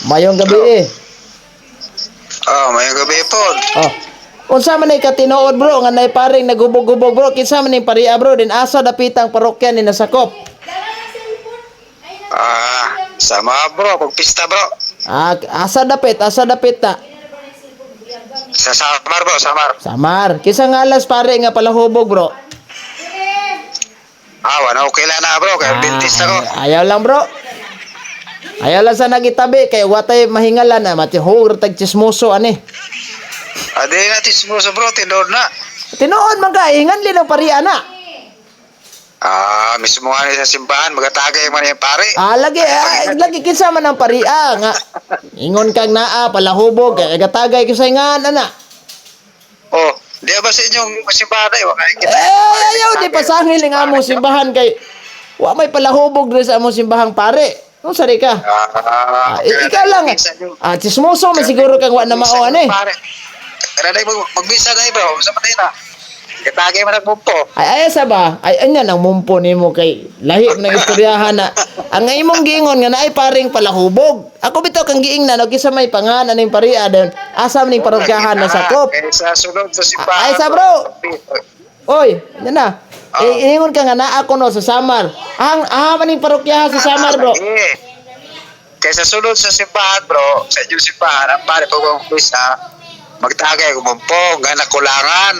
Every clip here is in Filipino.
Mayong gabi eh. Oh, may gabi po. Oh. Unsa man ay katinuod bro nga nay paring nagubog-gubog bro kinsa man ning paria bro din asa dapitang parokya ni nasakop. Sama bro, pag pista bro. Asa dapit ta. Sa Samar bro, Samar. Samar. Kinsa nga alas pare nga palahubog bro. Wala okay lang na bro, kaya bintis ako. Ayaw lang bro. Ayaw lang sa nagitabi kay watay mahingalan na matihog tag chismoso ani. Adi na tismoso bro, tinod na. Tinuod man ka ingan linong paria na. Mismo nga sa simbahan, magatagay man yung pare. Lagi kinsa man ang paria nga. Ingon kang naa palahubog kay gatagay kinsa nga ana. Oh, di ba sa inyong simbahan ay wala kita. Ayaw di pasangil ng among simbahan kay wa may palahubog diri sa among simbahang pare. Kung sari ka? Ikaw lang. Chismoso man siguro kang wa na mao ani. Pero dai magbisa dai bro, sa patay na. Katagay man nagmumpo. Ay sa ba? Ay anya nang mumpo nimo kay lahi ng istoryahan na ang imong giingon nga naay paring palahubog. Ako bitaw kang giingnan og kinsa may pangalan ning paria den asa ning parokyahan na sakop. Sa sulod sa simbahan. Ay sa bro. Oy, yan na. Ingon ka nga na ako no sa Samar. Ang maning parokyahan sa Samar bro. Kaysa sulod sa simbahan bro, sa inyong simbahan, ang pare po kong pisa, magtagay kumumpo, nga nakulangan.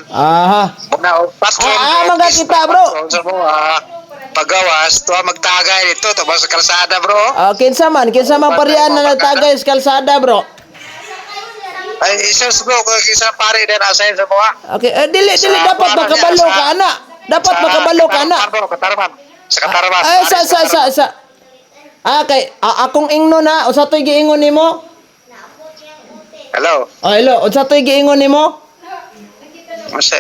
Muna o patron. Mga kita bro. Sa mo, pagawas, tuwa magtagay dito, tapos sa kalsada bro. Kinsa man parian na nagtagay sa kalsada bro. Ay, isang bro, kinsa pare din asayin sa mga. Okay, dili dapat makabalo ka ana. Dapat makabalo ka ana. Katarman. Sa Katarman. Ay sa. Kay akong ingno na usa toy giingon nimo. Hello. Hello, unsa toy giingon nimo? Masa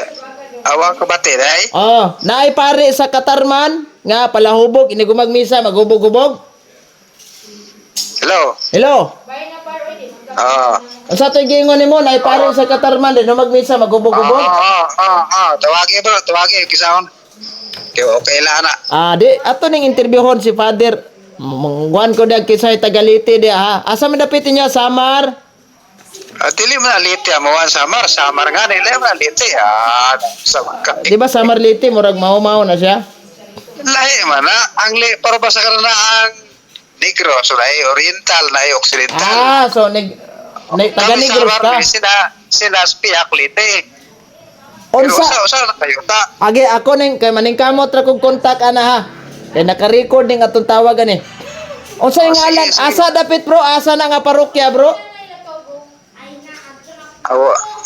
awang kabati dai? Naay pare sa Katarman nga palahubog ini gumagmisa magubog-ubog. Hello. Unsa toy giingon nimo naay pare sa Katarman din magmisa magubog-ubog? Tawagi bro, tawagi kisaon. Okay lang na. Di ato ning interviewon si Father. Mangguan ko dag kisay Tagalite di ha. Asa man dapit niya Samar? Dili man liti amuan Samar nga nila man liti Samar ka. Di ba Samar Liti murag mao-mao na siya? Lahi man na ang para ba sa kanana ang Negro so lahi oriental na occidental. So taga Negros ka. Sila spiak liti. Unsa na kayo ta? Agi ako ning kay maning kamot ra kog kontak ana ha. Kay naka-record ning atong tawagan eh. Unsa yung ngalan? Asa dapit bro? Asa na nga parokya bro?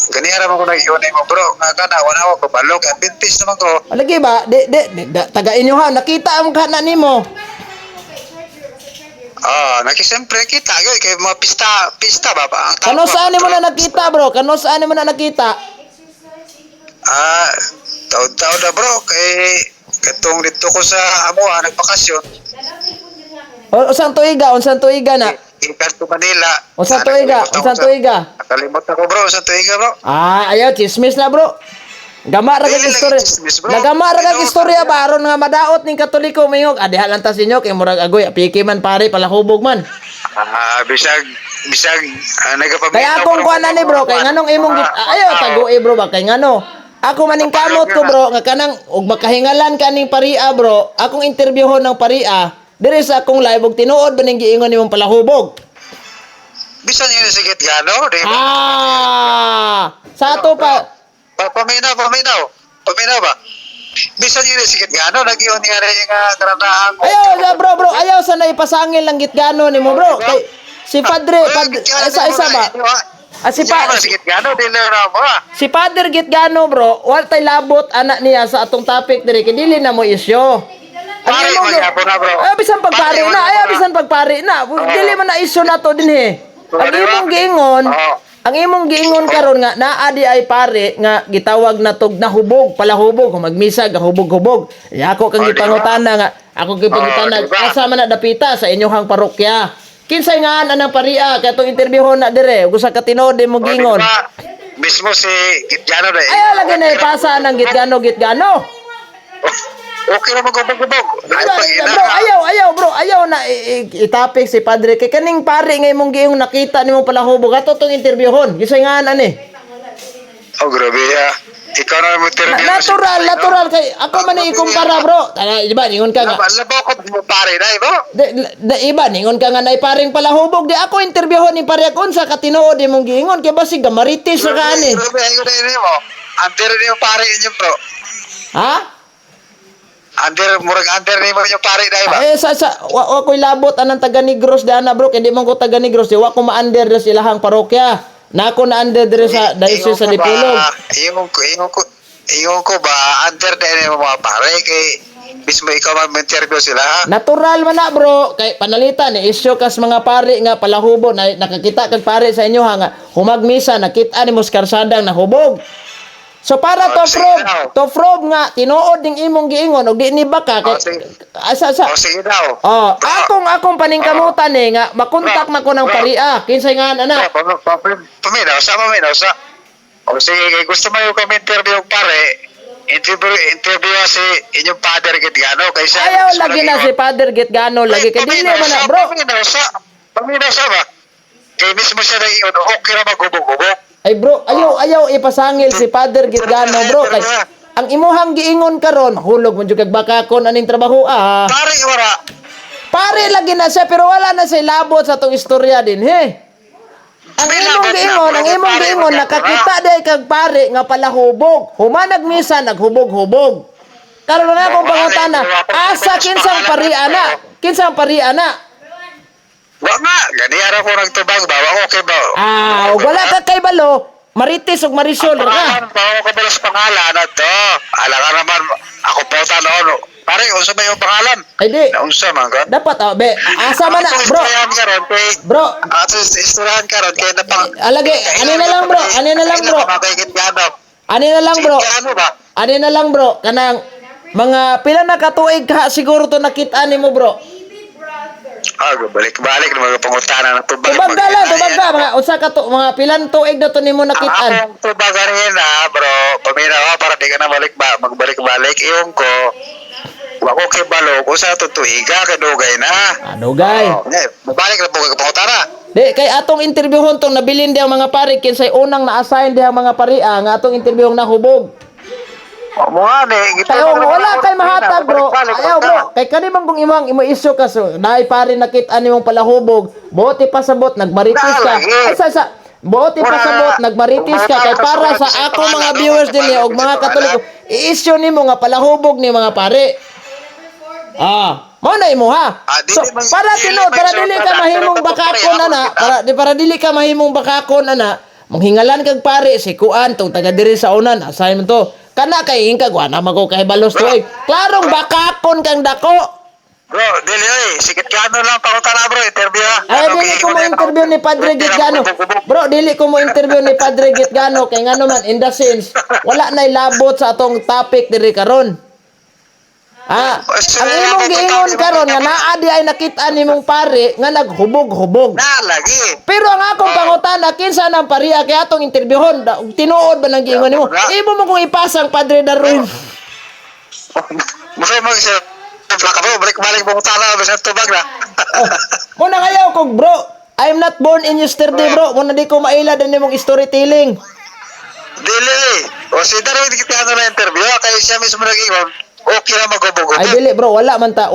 Ganira mo ko nag-iwan mo bro. Nga kana, wala ako kabalog. Adventist naman ko. Lagi ba? Taga inyo ha. Nakita ang kana nimo. Nakisempre kita. Kaya mga pista ba ba? Kano saan mo na nakita bro? Kano saan mo na nakita? Taon-taon na bro. Katong dito ko sa nagpakasyon. Unsang tuiga na? Inkas to Manila. Unsang tuiga? Nakalimot ako bro, unsang tuiga bro. Ayaw, chismis na bro. Gama ra kag istorya. Nagama ra kag istorya ba aron nga madaot ning Katoliko mingog. Diha lang ta sinyo kay murag agoy piki man pare palahubog man. Bisag nagapamilya. Kaya akong kuan ani bro, kay nganong imong tagui bro ba kay ngano? Ako maning kamot ko bro nga kanang og makahingalan kaning paria bro. Akong interviewon ng paria diri sa akong live og tinuod ba ning giingon nimong palahubog. Bisan yun sigit gano, di ba? Sa ato pa paminaw ba? Bisan yun sigit gano, nag-iyon nga rin yung karanaan mo. Bro, ayaw sa naipasangil lang gitgano nimo bro. Kay si Padre isa ba? Si Father Gitgano bro, wala tay labot anak niya sa atong topic diri kay dili na mo isyo. Pare mo gyapon na bro. Bisan pagpari na. Dili man na isyo nato dinhi. Ang imong giingon karon nga naa di ay pare nga gitawag na tog nahubog, palahubog, magmisa gahubog-hubog. Ako kang gipangutana asa man na dapita sa inyong parokya. Kinsay nga anang paria kay atong interviewon na dire ug usa ka tinuod mo gingon. Mismo si Gitgano dai. Lagi na ipasa ng Gitgano. okay na magubog-ubog. Bro, ayaw na itapik si Padre kay kaning pare nga imong giing nakita nimo pala hubog ato tong interviewon gisay nga ani. Oh, grabe ya. Ikaw na mo interview. Natural kay ako man ni ikumpara bro. Di ba ningon ka nga. Labokot mo pare na ibo. Iba ningon ka nga na paring pala hubog di ako interviewon ni pare kun sa katinuod imong giingon kay basig gamaritis sa kaani. Grabe ayo na mo. Under ni mo pare inyo bro. Ha? Under ni mo yung pare na iba. Wa ko'y labot anang taga Negros di ana bro kay di man ko taga Negros di wa ko ma-under sa ilahang parokya. Na ako na under dire sa diocese sa Dipolog. Iyon ko ba under din mo mga pare kay mismo ikaw mag-interview sila ha? Natural man na bro kay panalitan ni isyo kas mga pare nga palahubo na nakakita kag pare sa inyo ha nga humagmisa nakita ni mos karsadang nahubog. So para to prove nga tinuod ning imong giingon og di ni baka kay sige daw. akong paningkamutan nga makontak na ko ng paria kinsay nga ana. Paminaw sa. O sige, kay gusto mo yung kami interview pare. Interview si inyong Father Gitgano kay siya. Ayaw lagi na si Father Gitgano lagi kay dili man na bro. Paminaw sa ba? Kay mismo siya nag-iyon, okay na magubog-ubog. Ay bro, ayaw ipasangil si Father Gitgano bro kay ang imuhang giingon karon mahulog mo jud kag bakakon aning trabaho Pare wala. Pare lagi na siya pero wala na siya labot sa tong istorya din he. Ang imong giingon nakakita day kag pare nga palahubog. Humanag misa naghubog-hubog. Karon na akong pangutana, asa kinsang paria na? Wa nga, ganiyara ko nagtubag ba? Wa okay ba? Wala ka kay balo, Marites ug Marisol ra ka. Bawa ko ba sa pangalan ato? Ala ka naman, ako po tanong. Pare, unsa ba yung pangalan? Ay di. Unsa man ka? Dapat asa man na bro. Bro, ato isturahan karon kay na pang. Alage, ani na lang bro. Ani na lang bro, kanang mga pila na katuig ka siguro to nakita nimo bro. Balik-balik ng mga pangutana ng tubag. Tubag mga usa ka to mga pilan tuig na to nimo nakitaan. Ang tubag rin bro, paminaw para di ka na magbalik-balik iyon ko. Wa ko kay balog usa to tuiga kay dugay na. Dugay. Balik na po ka pangutana. Di kay atong interviewon tong nabilin di ang mga pare kinsay unang na-assign di ang mga paria nga atong interviewong nahubog. Tayo wala kay mahatag bro. Ayaw bro. Kay kani man kung imo isyu ka so naay pare nakita nimong palahubog. Buti pasabot nagmaritis ka. Buti pasabot nagmaritis ka kay para sa ako mga viewers dinhi og mga Katoliko i-issue nimo nga palahubog ni mga pare. Mao na imo ha. So para dili ka mahimong bakakon ana, para dili ka mahimong bakakon ana, manghingalan kag pare si kuan tong taga diri sa unan, assignment to. Kana kay ingkag wa na mago kay balos to. Klarong bakakon kang dako. Bro, dili sikit kano lang pangutana bro, interview ha. Dili ko mo interview ni Padre Gitgano. Bro, dili ko mo interview ni Padre Gitgano kay ngano man in the sense wala nay labot sa atong topic diri karon. Ang imong giingon karon nga naa di ay nakita nimong pare nga naghubog-hubog. Lagi. Pero ang akong pangutana kinsa nang paria kay atong interviewon tinuod ba nang giingon nimo? Imo mo kung ipasang Padre Darwin. Mukha mo siya. Balik-balik mong tala sa tubag na. Muna ngayaw kog bro. I'm not born in yesterday bro. Muna di ko maila din nimong storytelling. Dili. O si Darwin kita na interview kay siya mismo nag-iwan. Okay na maghubog-hubog. Ay dili bro, wala man ta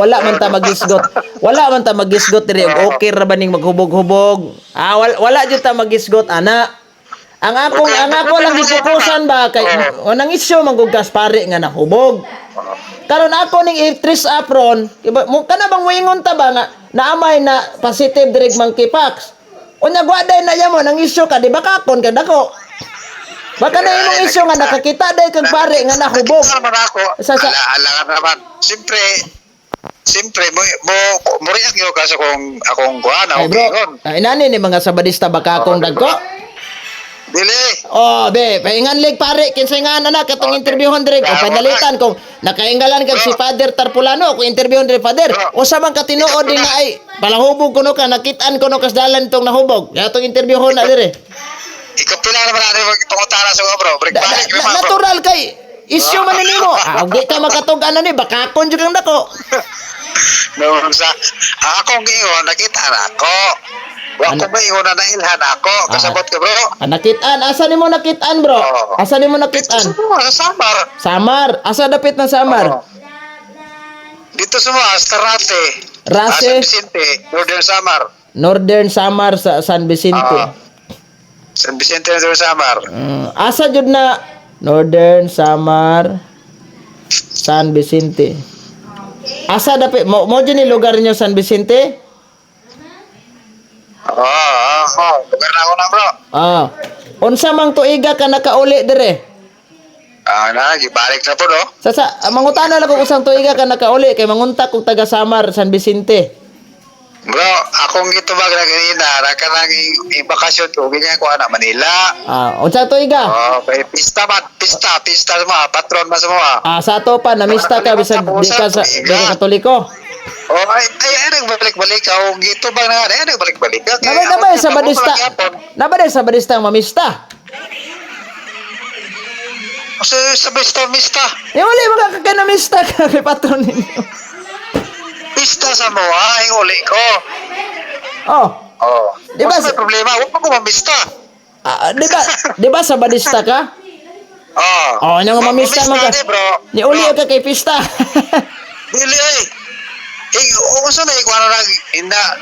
magisgot. Wala man ta magisgot diri okay ra ba ning maghubog-hubog? Wala jud ta magisgot ana. Ang ako lang gifokusan ba kay nang isyu manggugkas pare nga nahubog. Karon ako ning actress apron, kana bang moingon ta ba nga naamay na positive direct monkeypox. Unya gwaday na yamo nang isyu ka di ba kakon ka dako. Baka na imong isyu nga nakakita day kag pare nga nahubog. Alangan naman. Siyempre mo react yo kasi akong kuan ako ingon. Inani ni mga sabadista baka akong dagko. Dili. Paingan lig pare kinsay nga na katong interviewon dire o panalitan kung nakaingalan kag si Father Tarpulano kung interviewon dire Father. Usa man ka tinuod din nga ay palahubog kuno ka nakitaan kuno kas dalan tong nahubog. Katong interviewon na dire. Ikaw pila naman natin magpangutana sa bro. Balik naman bro. Natural kay Isyo man nimo. Di ka makatug-an ni bakakon jud kang dako. Nung sa akong giingon nakita na ako. Wa ko ba ingon na ilhan ako. Kasabot ka bro. Nakitaan, asa nimo nakitaan bro? Oo. Asa nimo nakitaan? Sa Samar. Samar, asa dapit na Samar? Oo. Dito sa mga Starate. Rase? San Vicente, Northern Samar. Northern Samar sa San Vicente. San Vicente, Northern Samar. Asa jud na Northern Samar San Vicente. Asa dapit mo jud ni lugar niyo San Vicente? Lugar na ako na bro. Unsa mang tuiga ka nakauli dire? Gibalik na po no. Mangutana lang kung usang tuiga ka nakauli kay mangunta kog taga Samar San Vicente. Bro, akong gitubag na ganina, nang bakasyon ko, ganyan ko na Manila. Unsa tuiga? Okay, pista sa mga, patron mas mga. Sa ato pa namista ka bisag di ka sa Katoliko. Nagbalik-balik ako, gitubag na nga, nagbalik-balik. Nabay sa badista. Nabay sa badista ang mamista. Sa mista. Wala makakakanamista ka kay patron ninyo. Pista sa mga, yung uli ko. Di ba may problema? Huwag mo ko mamista. Di ba sa badista ka? Nya nga mamista man ka. Ni uli ka kay pista. Dili unsa na ikuha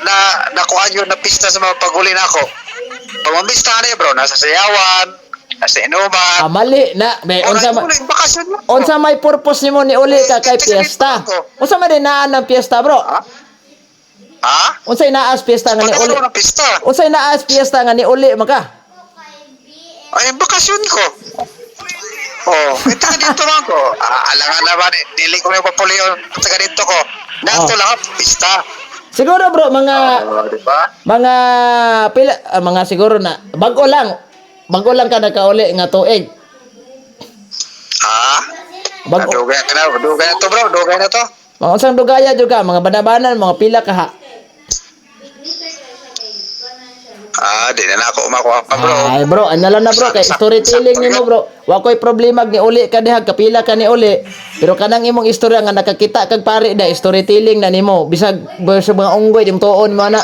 na nakuha yun na pista sa mga paguli na ako. Pag mamista na bro, nasa sayawan, nasa inuman. Mali na. Unsa may purpose nimo ni uli ka kay piyesta? Unsa man dinaan ng piyesta bro? Unsay naas piyesta nga ni uli? Unsay naas piyesta nga ni uli maka? Ay bakasyon ko. Ito dito lang ko. Alangan naman, dili ko yung papuliyon sa ganito ko. Nato lang, pista. Siguro bro, diba? mga siguro na, bago lang ka nakauli nga tuig. Dugay na to bro, dugay na to. Mga usang dugaya jud ka, mga banabanan, mga pila ka ha. Di na ako umakuha pa bro. Ay bro, lang na bro, kay storytelling nimo bro. Wa koy problema ni uli ka diha, kapila ka ni uli. Pero kanang imong istorya nga nakakita kag pare da storytelling na nimo. Bisag sa mga unggoy dim tuon mo na.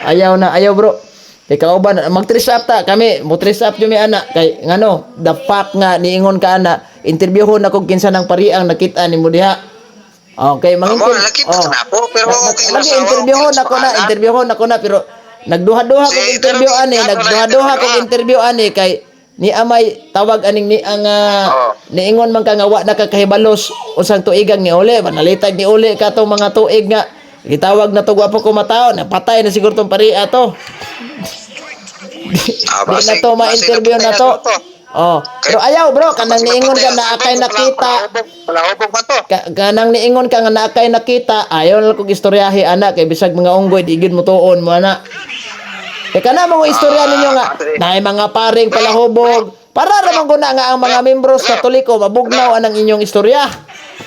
Ayaw bro. Kay kauban mag-trace up ta kami, mo trace up jud mi ana kay ngano, the fact nga niingon ka ana, interviewon ako kinsa nang pariang nakita nimo diha. Okay, mangingkon. Pero interviewon ako na pero nagduha-duha kog interview ani, kay ni amay tawag aning ni ang niingon man ka nga wa nakakahibalos usang tuigang ni uli, manalitag ni uli ka tong mga tuig nga gitawag na to gwapo ko mataw, napatay na siguro tong paria to. Di na to ma-interview na to. Pero ayaw bro, kanang niingon ka na akay nakita. Kanang niingon ka nga na akay nakita, ayaw na kong istoryahi anak kay bisag mga unggoy digid mo tuon mo ana. Kay kana mga istorya ninyo nga naay mga paring palahubog. Para ra man guna nga ang mga membros Katoliko mabugnaw anang inyong istorya.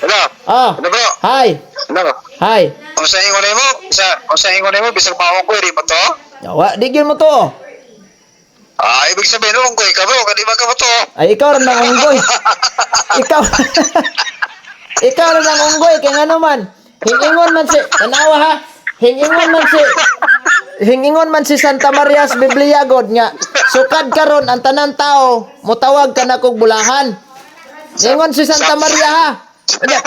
Hello. Ano bro? Hi. Ano? Hi. Unsa ingon nimo bisag mga unggoy di mo to? Wa digid mo to. Ibig sabihin, unggoy ka bro, kadi ba ka mo to? Ay, ikaw rin ang unggoy. Ikaw rin ang unggoy, kaya nga naman, hingingon man si, tanawa ha, hingingon man si Santa Marias Biblia God nga, sukad karon ang tanan tao, mutawag ka na kog bulahan. Hingon si Santa Maria ha,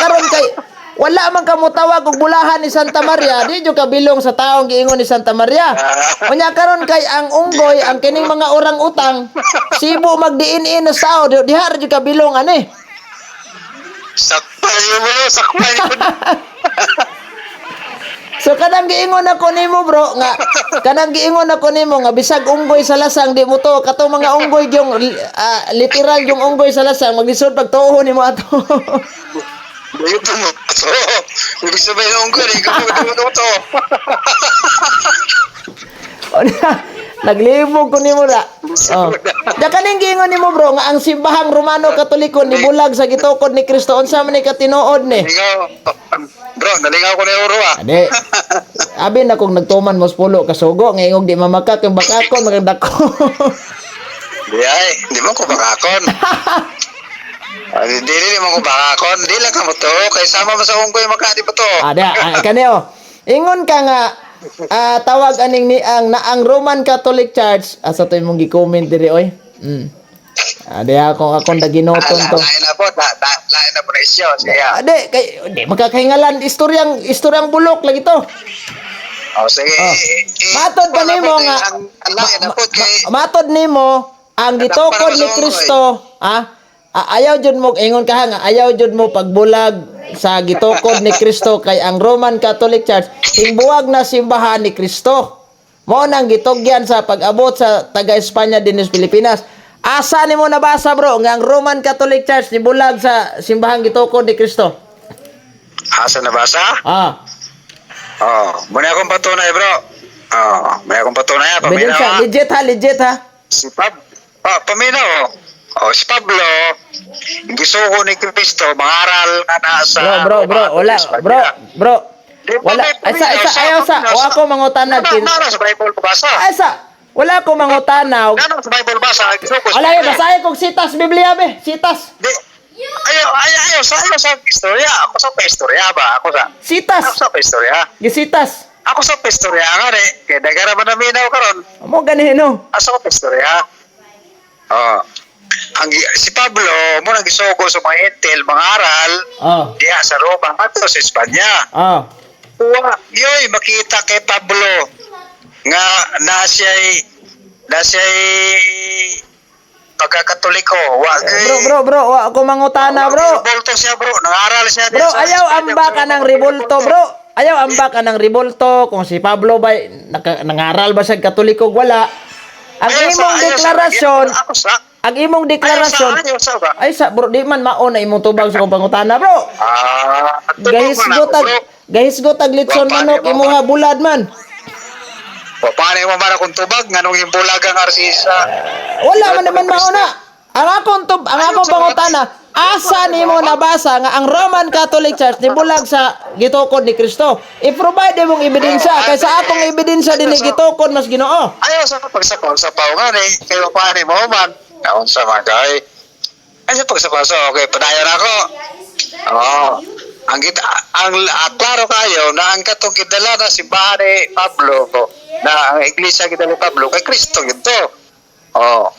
karon kay, wala man ka mutawag og bulahan ni Santa Maria, di jud ka bilong sa taong giingon ni Santa Maria. Unya karon kay ang unggoy, ang kining mga orang-utang, sibo magdiin-in na sao, diha ra jud ka bilong ani. Sakpan mo. So kanang giingon ako nimo bro nga bisag unggoy sa lasang di mo to katong mga unggoy yung literal yung unggoy sa lasang maglisod pagtuo nimo ato. Dito mo. So, ibig sabihin ng unggoy, ikaw to. Naglibog ko nimo ra. Da kaning giingon nimo bro nga ang simbahang Romano Katoliko ni bulag sa gitukod ni Kristo unsa man ni katinuod ni? Bro, nalingaw ko na euro Ade. Abi na kung nagtuman mo 10 kasugo nga ingog di mamakak yung bakakon maganda ko. Di mo ko bakakon. Dili mo ko bakakon. Di lang ka mo to. Kay sama mo sa unggoy magkadi pa to. Kaneo. Ingon ka nga tawag aning ni ang Roman Catholic Church asa to imong gi-comment diri oy. Akong daginoton to. Lain na po. Lain na po na isyo. Siya. Di magkakahingalan istoryang bulok lagi to. Sige. Matod pa nimo nga Lain na po kay... matod nimo ang gitukod ni Kristo, ayaw jud mo ingon ka nga ayaw jud mo pagbulag sa gitukod ni Kristo kay ang Roman Catholic Church hingbuwag na simbahan ni Kristo. Mao nang gitugyan sa pag-abot sa taga Espanya dinis Pilipinas. Asa nimo nabasa bro nga ang Roman Catholic Church nibulag sa simbahan gitukod ni Kristo? Asa nabasa? Muna akong patunay, bro. May akong patunay, paminaw. Legit ha. Si paminaw. Si Pablo, gisuko ni Cristo, mangaral na nasa... Bro, wala. O ako mangutanag. Nara sa Bible basa. Wala ko mangutanaw. Nara sa Bible basa. Alay, basahin kong sitas Biblia be. Sitas. Ayaw sa istorya. Ako sa istorya ba? Ako Sitas. sa istorya. Gisitas. Ako sa istorya nga kaya nagara man naminaw karon. Mo ganino. Asa ko istorya. Si Pablo mo nang gisugo sa mga intel, mga aral. Diya sa Roma ato sa Espanya. Yoy makita kay Pablo nga na siya'y pagkakatoliko. Bro, ako mangutana, bro. Rebulto siya, bro. Nangaral siya. Bro, ayaw amba ka ng rebulto, bro. Ayaw amba ka ng rebulto. Kung si Pablo ba, nangaral ba siya katoliko? Wala. Ang imong deklarasyon, bro, di man maon na imong tubag sa kong pangutana, bro. Gahis go tag litson manok, imuha bulad man. Paano mo man akong tubag? Nganong yung bulag ang arsisa? Wala man naman mauna. Ang akong pangutana, asa nimo nabasa nga ang Roman Catholic Church nibulag sa gitukod ni Kristo? I-provide mong ebidensya kaysa akong ebidensya din ni gitukod mas Ginoo. Ayaw sa pagsapaw sa paungan kayo paano mo man? Kaon sa magay. Ay sa pagsapaw okay, padayon ako. Ang klaro kayo na ang katong gidala na simbahan ni Pablo na ang iglesia gidala ni Pablo kay Kristo gito.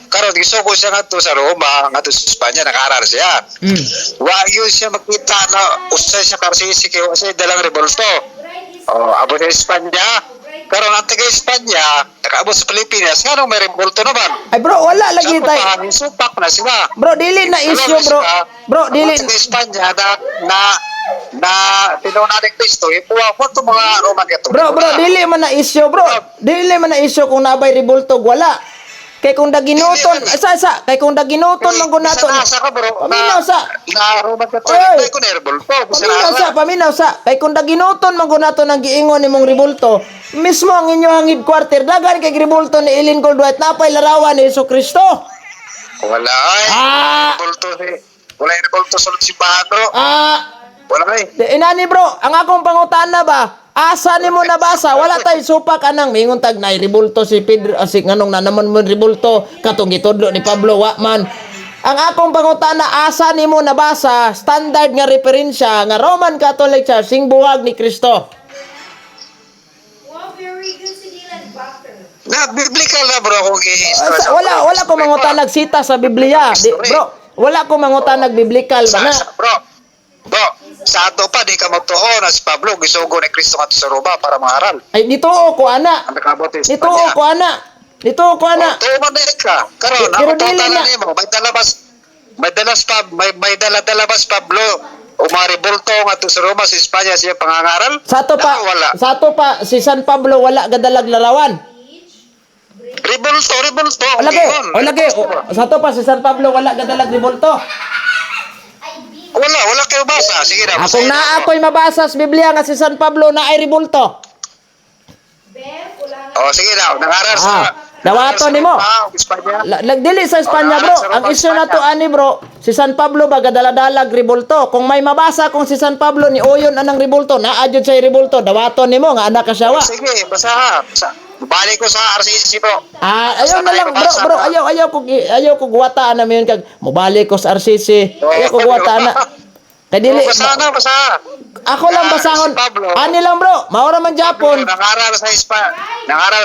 Karon gisugo siya ngadto sa Roma, ngadto sa Espanya nakaral siya. Wa yun siya makita na usay siya karsisi kay usay dalang rebulto. Abot sa Espanya. Karon ang taga Espanya nakaabot sa Pilipinas nganong may rebulto naman. Ay bro, wala lagi tay. Supak na sila. Bro, dili na issue, bro. Bro, dili sa Espanya na tinuna ni Kristo ipuwa po itong mga Roman Catholic. Bro, dili man na issue, bro. Dili man na issue kung nabay rebultog, wala. Kay kung daginuton, kay kung daginuton man gunaton. Asa ka bro? Paminaw sa. Na Roman Catholic ko na rebulto. Paminaw sa. Kay kung daginuton man gunaton ang giingon nimong rebulto, mismo ang inyong headquarter dagan kay rebulto ni Ellen Goldwhite napay larawan ni Jesucristo. Wala ay. Wala rebulto sa simbahan, bro. Wala ay. Inani bro, ang akong pangutana ba? Asa nimo nabasa? Wala tay supak anang mingon tag na rebulto si Pedro si nganong na naman mo rebulto katong gitudlo ni Pablo Wakman. Ang akong pangutana asa nimo nabasa standard nga referensya nga Roman Catholic Church sing buwag ni Kristo. Na biblical na bro kung wala ko mangutanag sita sa Biblia. Bro, wala ko mangutanag biblical ba na? Bro, sa ato pa di ka magtuo na si Pablo gisugo ni Kristo ngadto sa Roma para mangaral. Ay dito ko ana. Dito ko ana. Tuo man ka. Karon ako tatanan nimo may dala-dalabas Pablo o mga rebulto ngadto sa Roma sa Espanya siya pangangaral. Sa to pa si San Pablo wala gadalag larawan. Rebulto. Lagi. Sa to pa si San Pablo wala gadalag rebulto. Wala kayo basa. Sige na. Kung ako'y mabasa sa Biblia nga si San Pablo na ay rebulto. Sige na. Nangaral sa dawaton nimo. Dili sa Espanya bro. Ang isyu na to ani bro, si San Pablo ba gadala-dalag rebulto. Kung may mabasa kung si San Pablo ni Oyon anang rebulto, naadjud sa rebulto, dawaton nimo nga anak ka siya wa. Sige, basaha. balik ko sa RCC bro. Ayaw na lang bro, ayaw ko guwataan na mayon kag mobalik ko sa RCC. Ayaw ko guwataan na. Kay dili Basa. ako lang basahon. Si Pablo. Ani lang bro, mao ra man Japon. Nangaral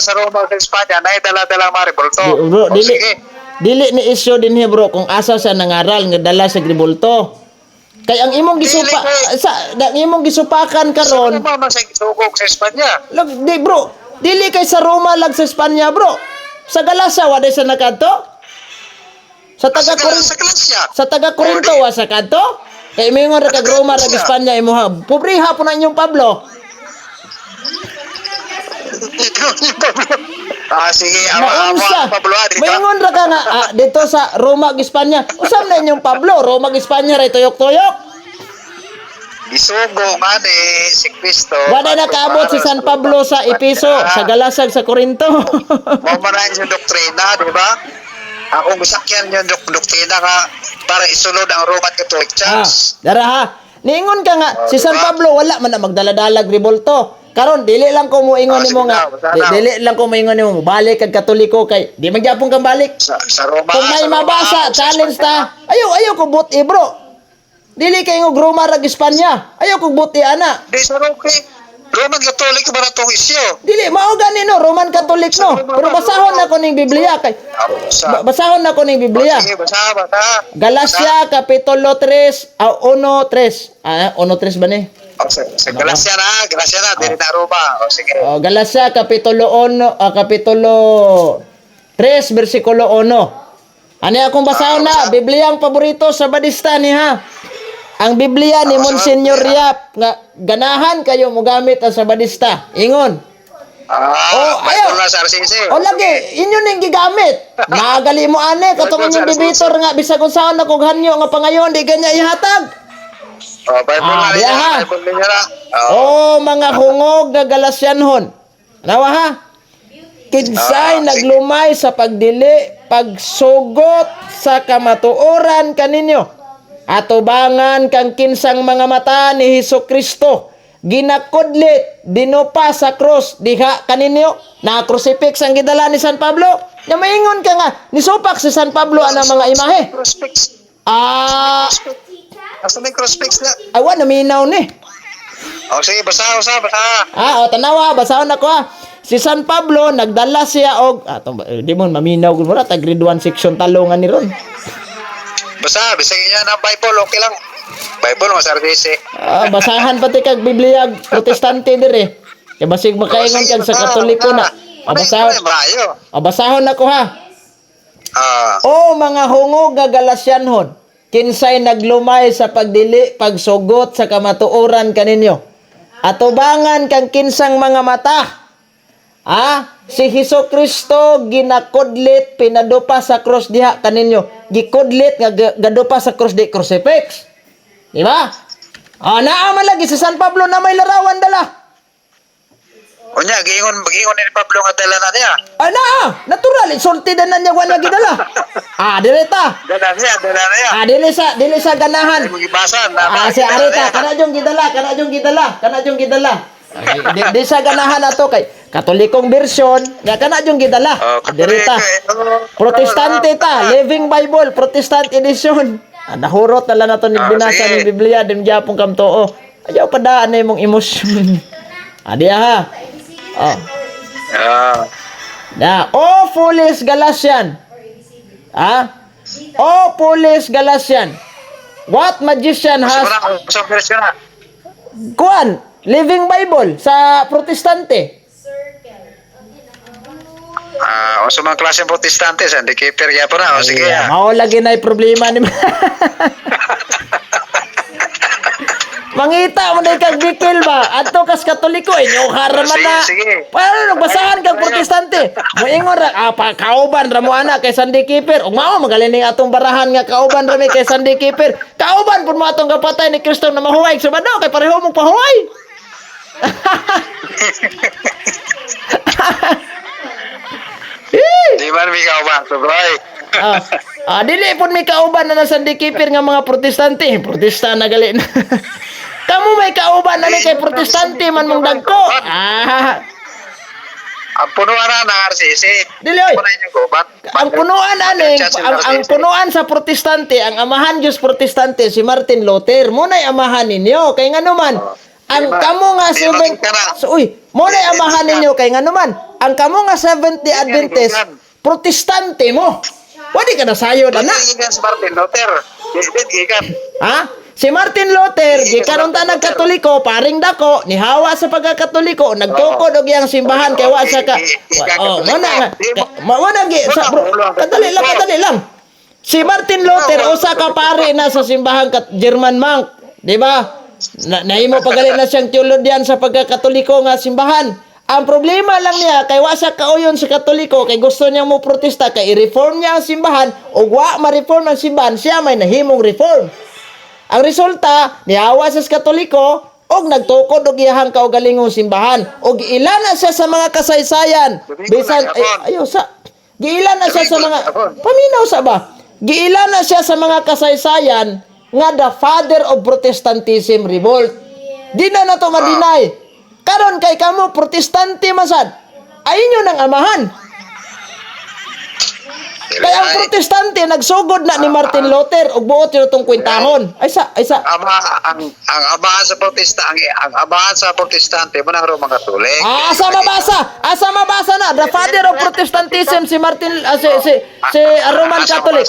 sa Roma sa Espanya, dala mga rebulto. Bro, O, sige. dili ni issue din he bro kung asa sa nangaral nga dala sa Gribulto. Kay ang imong gisupakan karon, Ano ba sa sugog sa Espanya? di bro, dili kay sa Roma lang sa Espanya bro. Sa Galasa wa day sa nakadto. Sa taga Sa klasya. Sa taga Corinto wa sa kadto. Kay mingon ra kag Roma ra Espanya imuha. Pobriha po na inyong Pablo. Sige. Naunsa. Pablo, dito. Mingon ra ka nga dito sa Roma ug Espanya. Usam na inyong Pablo, Roma ug Espanya ray tuyok-tuyok. Gisugo man si Cristo. Wala nakaabot si San Pablo sa Episo, sa Galasag, sa Corinto. Mamarayan yung doktrina, di ba? Akong gusakyan yung doktrina ka para isunod ang Roman Catholic Church. Dara ha. Niingon ka nga, si San Pablo wala man na magdala-dalag Gribulto. Karon dili lang ko moingon nimo nga. Dili lang ko moingon nimo balik kag Katoliko kay di magyapon kang balik. Sa Roma. Kung may mabasa, challenge ta. Ayaw ko buti bro. Dili kay ngo Roma rag Espanya. Ayaw ko buti ana. Di sa Roman Catholic ba na itong isyo? Dili mao gani no, Roman Catholic no. Pero basahon na ko ning Biblia kay basahon na ko ning Biblia. Sige, basa. Galacia kapitulo 3, 1:3. 1:3 ba ni? Sa Galacia na, dili na Roma. O sige. Galacia kapitulo 3 bersikulo 1. Ani akong basahon na, Biblia ang paborito sa Badista ni ha. Ang Biblia ni Monsignor Yap nga ganahan kayo mo gamit ang sa Badista. Ingon. Ayaw. Na sa RCC. O lagi, inyo ning gigamit. Magali mo ane katong inyong bibitor nga bisag unsaon na kog hanyo nga pangayon di ganya ihatag. Bible na diya ha. Bible na. Mga hungog nga Galasianhon. Nawa ha. Kinsay naglumay sa pagdili, pagsugot sa kamatuoran kaninyo. Atubangan kang kinsang mga mata ni Hesukristo. Ginakudlit, dinupa sa cross, diha kaninyo. Na crucifix ang gidala ni San Pablo. Na maingon ka nga, nisupak si San Pablo ang mga imahe. Crossfix. Asa may crossfix na? Awa, naminaw ni. Sige, basa. Tanawa, basahon ako ha. Si San Pablo, nagdala siya og, di mo maminaw, mura, tag grade 1 section talungan ni ron. Basa, bisagin niya ng Bible, okay lang. Bible, mas RCC. Basahan pati kag Biblia Protestante dire. Kay basig makaingon kag sa Katoliko na. Basahon ako ha. Mga hungog nga Galasianhon, kinsay naglumay sa pagdili, pagsugot sa kamatuoran kaninyo. Atubangan kang kinsang mga mata. Si Hesukristo ginakudlit, pinadupa sa cross diha kaninyo. Gikudlit nga gadupa sa cross di crucifix. Di ba? Naama lagi si San Pablo na may larawan dala. Unya, giingon ni Pablo nga dala na niya. Natural, sortidan na niya wala gidala. Direta. Dala niya. Dili sa ganahan. Ay, magibasan. Si Arita, kanadjong gidala. Di sa ganahan ato kay Katolikong version, nga kanadjong gidala. Direta. Protestante ta, Living Bible, Protestant edition. Nahurot na lang nato ni binasa ni Biblia, dim Japon kam too. Ayaw padaan na imong emosyon. Diya ha. Foolish Galatian. Foolish Galatian. What magician has kuan? Living Bible sa Protestante. Sa mga klaseng Protestante, sa Keeper kaya pa na. Sige. Mao lagi na problema ni Mangita mo na kag bikil ba? Adto kas Katoliko inyo haraman na. Sige. Paano nagbasahan kag Protestante? Moingon ra kauban ra mo ana kay Sunday Keeper. Ug mao magaling ning atong barahan nga kauban ra mi kay Sunday Keeper. Kauban pud mo atong kapatay ni Kristo na mahuway sa bado kay pareho mong pahuway. Di man mi kauban to bro. Dili pud mi kauban na Sunday Keeper nga mga Protestante. Protestan na gali. Kamu may kauban na ni kay Protestante man mong dagko. ang punuan na ng RCC. Dili, oy. Punuan niyo ko, Ang punuan aning ang punuan sa protestante, ang amahan Diyos protestante si Martin Luther. Mo nay amahan ninyo kay nganuman. Ang kamo nga seven mo nay amahan ninyo kay nganuman. Ang kamo nga 70 Adventist protestante mo. Wadi ka na sayod ana. Gikan si Martin Luther. Gikan. Ha? Si Martin Luther, gikan unta nagkatoliko, paring dako, nihawa sa pagkakatoliko, nagtukod og iyang simbahan kay wa sa ka. Oh, mo na gi sa bro. Kadali lang. Si Martin Luther usa ka pare na sa simbahan kat German monk, di ba? Nahimo pagalit na siyang teologyan sa pagkakatoliko nga simbahan. Ang problema lang niya kay wa sa kauyon sa Katoliko kay gusto niya mo protesta kay i-reform niya ang simbahan o wa ma-reform ang simbahan, siya may nahimong reform. Ang resulta, niawa sa Katoliko og nagtukod og iyahang kaugalingong simbahan og giilan na siya sa mga kasaysayan. Bisan ayo sa giilan na siya sa mga paminaw sa ba? Giilan na siya sa mga kasaysayan nga the father of Protestantism revolt. Di na to ma-deny. Karon kay kamo protestante masad. Ayinyo nang amahan. Kaya ang protestante nagsugod na ni Martin Luther og buot yun itong kwentahon. Ay sa ang amahan sa amahan sa protestante mo nang Roman Katolik. asa mabasa na the father of Protestantism si Martin si Roman Catholic.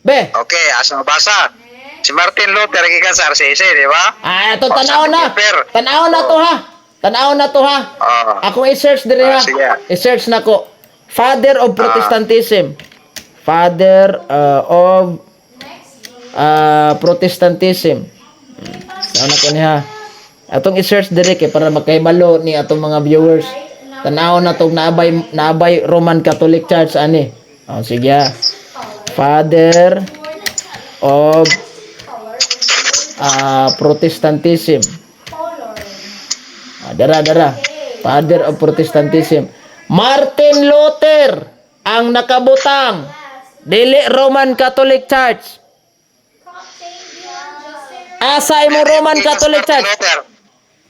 Be. Okay, asa mabasa? Si Martin Luther gikan sa RCC, di ba? Ito tanaw na. Tanaw na to ha. Ako i-search dire ha. I-search na ko. Father of Protestantism. Father of Protestantism. Ano ko niya? Atong i-search dire kay para magkahibalo ni atong mga viewers. Tanaw na tong naabay Roman Catholic Church ani. Oh sige ha. Father of Protestantism. Dara. Father of Protestantism. Martin Luther ang nakabutang. Dili Roman Catholic Church. Asay mo Roman Catholic Church.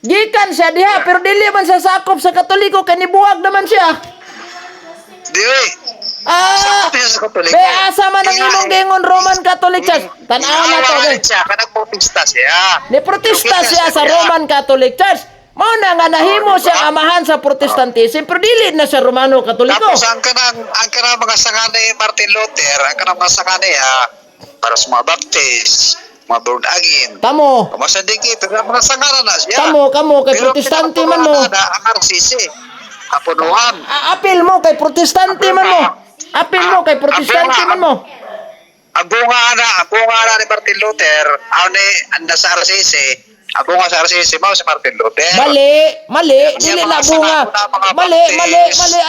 Gikan siya diha pero dili man siya sakop sa Katoliko kay nibuwag naman siya. Dili. Be asa man ang imong gingon Roman Catholic Church. Tanaw na to. Kanang protesta siya. Ni protesta siya sa Roman Catholic Church. Mao na nga nahimo siyang amahan sa Protestantism pero dili na siya Romano Katoliko. Tapos ang kanang mga sanga ni Martin Luther, ang kanang mga sanga niya para sa mga Baptist, mga born again. Kamo. Masa diki pero mga sanga na siya. Kamo kay protestante man mo. Ang RCC. Kapunuan. Apil mo kay protestante man mo. Apil mo kay protestante man mo. Ang bunga na ni Martin Luther, ani anda sa RCC. Ako nga sa RCC mo si Martin Luther. Mali, dili na bunga. Mali,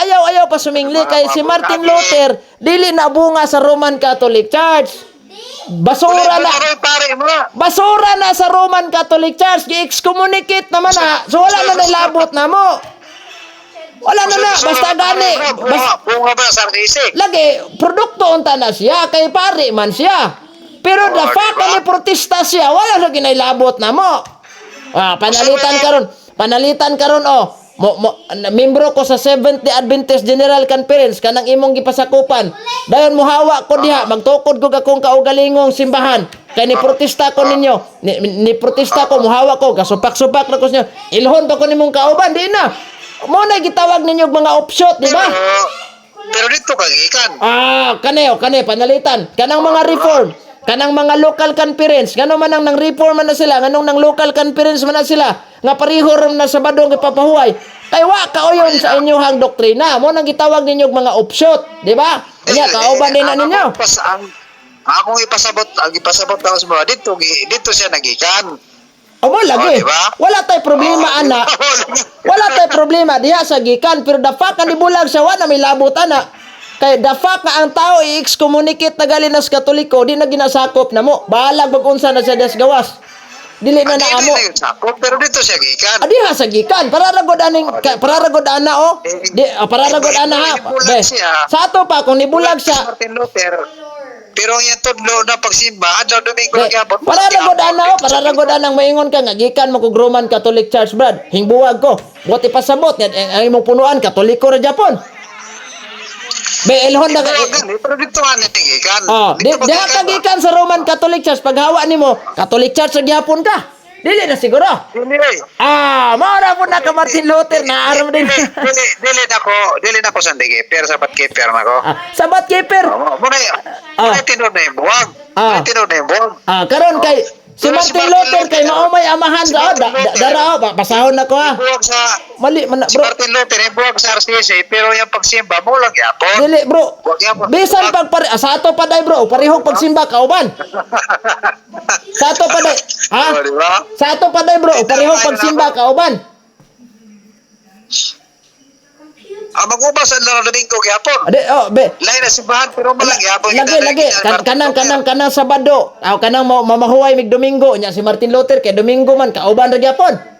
ayaw pa sumingli kay si Martin Luther, dili na bunga sa Roman Catholic Church. Basura na sa Roman Catholic Church, gi-excommunicate naman na. So wala na nilabot na mo. Wala na, basta gani. Bunga ba sa RCC? Lagi, produkto unta na siya, kay pari man siya. Pero the fact na protesta siya, wala na ginailabot na mo. Panalitan karon membro ko sa 70 Adventist General Conference kanang imong gipasakupan. Dayon muhawa ko diha, magtukod ko akong kaugalingong simbahan. Kay ni protesta ko ninyo, ni protesta ko muhawa ko, gasupak-supak na ko ninyo. Ilhon pa ko nimong kauban, di na. Mo na gitawag ninyo mga offshoot, di ba? Pero dito kagikan. Kane panalitan. Kanang mga reform. Kanang mga local conference, ngano man nang reform man na sila, nganong nang local conference man na sila, nga pareho ram na sa badong ipapahuway. Kay wa kauyon sa inyohang doktrina, mo nang gitawag ninyo mga offshoot, di ba? Kanya kauban din na ninyo. Akong ipasabot ako sa mga dito siya nagikan. Lagi. Diba? Wala tay problema ana. Wala tay problema diha sa gikan, pero the fact na dibulag siya wa na may labot ana. Kay the fact na ang tao i-excommunicate na gali na sa Katoliko, di na ginasakop na mo. Bahalag pag-unsa na siya des gawas. Dili na naamo. Pero dito siya gikan. Diha sa gikan. Pararagod ana o. Pararagod ana ha. Sa ato pa kung nibulag siya. Martin Luther. Pero yung tudlo na pagsimba, adlaw Domingo lang yapon. Para ragodan ang maingon ka nga gikan mo kog Roman Catholic Church, brad. Hingbuwag ko. Buti pasabot ang imong punuan Katoliko ra Japon. Be elhon na Pero dito nga nitigikan. diha ka gikan sa Roman Catholic Church paghawa nimo Catholic Church sa Japon ka. Dili na siguro. Mao na po na ka Martin Luther na aram din. Dili na ko sandige, pero sapat keeper na ko. Sabat keeper. Muna tinod na yung buwag. Karon kay si Martin Luther kay maumay amahan sa dara pasahon na ko ha. Buwag sa Mali man na, si bro. Martin Luther, yung buwag sa RCC, pero yung pagsimba mo lang yapon. Dili bro. Buwag yapon. Bisan pag sa ato pa day bro, parehong pagsimba kauban. Sa ato pa day. Ha? Diba? Sa ato pa day bro, parehong pagsimba kauban. Mag-ubas ang laro Domingo yapon. Ade be. Lain na simbahan, pero malang yapon. Lagi kanang Sabado. Kanang mamahuway mig Domingo nya si Martin Luther kay Domingo man kauban ra gyapon.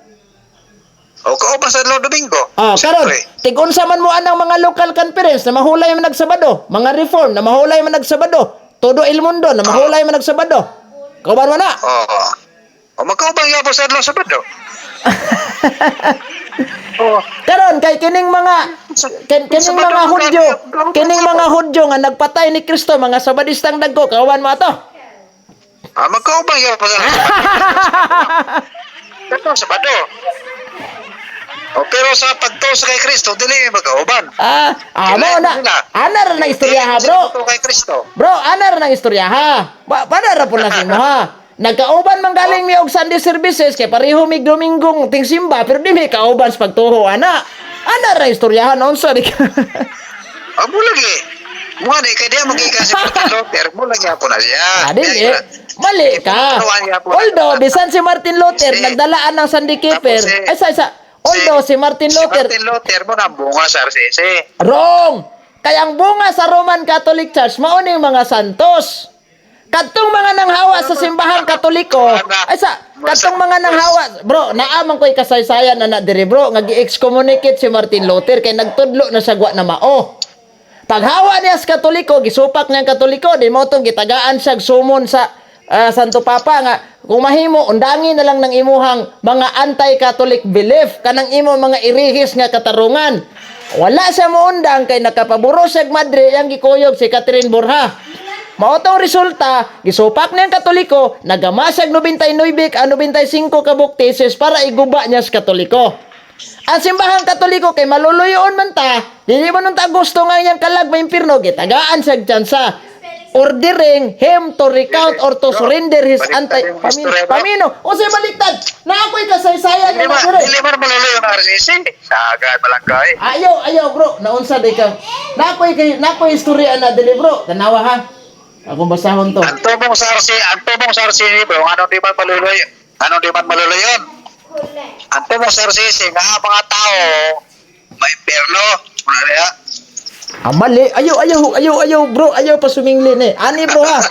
O kaubas ang laro Domingo. Karon, tig-unsa man mo anang mga local conference na mahulay man nagsabado, mga reform na mahulay man nagsabado, todo El Mundo na mahulay man nagsabado. Kauban man na. O magkaubang yapon sa laro Sabado. Karon kay kining mga Hudyo nga nagpatay ni Kristo, mga Sabadistang dagko, kauban mo ato. Magkaubang yapon sa laro Sabado. Pero sa pagtuos kay Kristo, dili magkauban. Mo na. Ana ra na istorya ha, bro. Kay Kristo. Bro, ana ra na istorya ha. Para ra po na simo ha. Nagkauban man galing mi og Sunday services kay pareho mig Domingong ting simba pero di mi kauban sa pagtuho ana. Ana ra istoryahan unsa di ka. Amo lagi. Mo ni kay dia magikan si Martin Luther, mo lang yapon na siya. Dili. Mali ka. Although bisan si Martin Luther nagdalaan ng Sunday keeper. Although si Martin Luther mo na bunga sa RCC. Wrong. Kaya ang bunga sa Roman Catholic Church mao ni mga santos. Kadtong mga nanghawa sa simbahang Katoliko, kadtong mga nanghawa, bro, naamang ko'y kasaysayan na diri bro, nga gi-excommunicate si Martin Luther kay nagtudlo na siya gwa na mao. Paghawa niya sa Katoliko, gisupak niya ang Katoliko, di mo itong gitagaan siya sumon sa Santo Papa nga, kung mahimo, undangin na lang ng imuhang mga anti-Catholic belief, kanang imo mga irihis nga katarungan. Wala siya moundang kay nakapaburo siya Madre, yang gikuyog si Catherine Borja. Maotong resulta, gisupak niya ang Katoliko, nagamasag 99 ka 95 ka buktises para iguba niya sa Katoliko. Ang simbahang Katoliko kay maluluyoon man ta, dili man ta gusto nga niyang kalag maimpirno, gitagaan sa tsansa. Ordering him to recount or to surrender his pamino. O say baliktad, na ako'y kasaysayan Dili man maluluyo ng RCC. Sagad balangkay. Ayaw bro, naunsa di ka. Na ako'y istorya na dili bro, tanawa ha. Akong basahon to. Anto mong sa RCC bro, ano di man maluluyon? Anto mong sa RCC nga mga tao may perno. Ano niya? Mali. Ayaw bro, ayaw pa sumingli ni. Ani bro ha.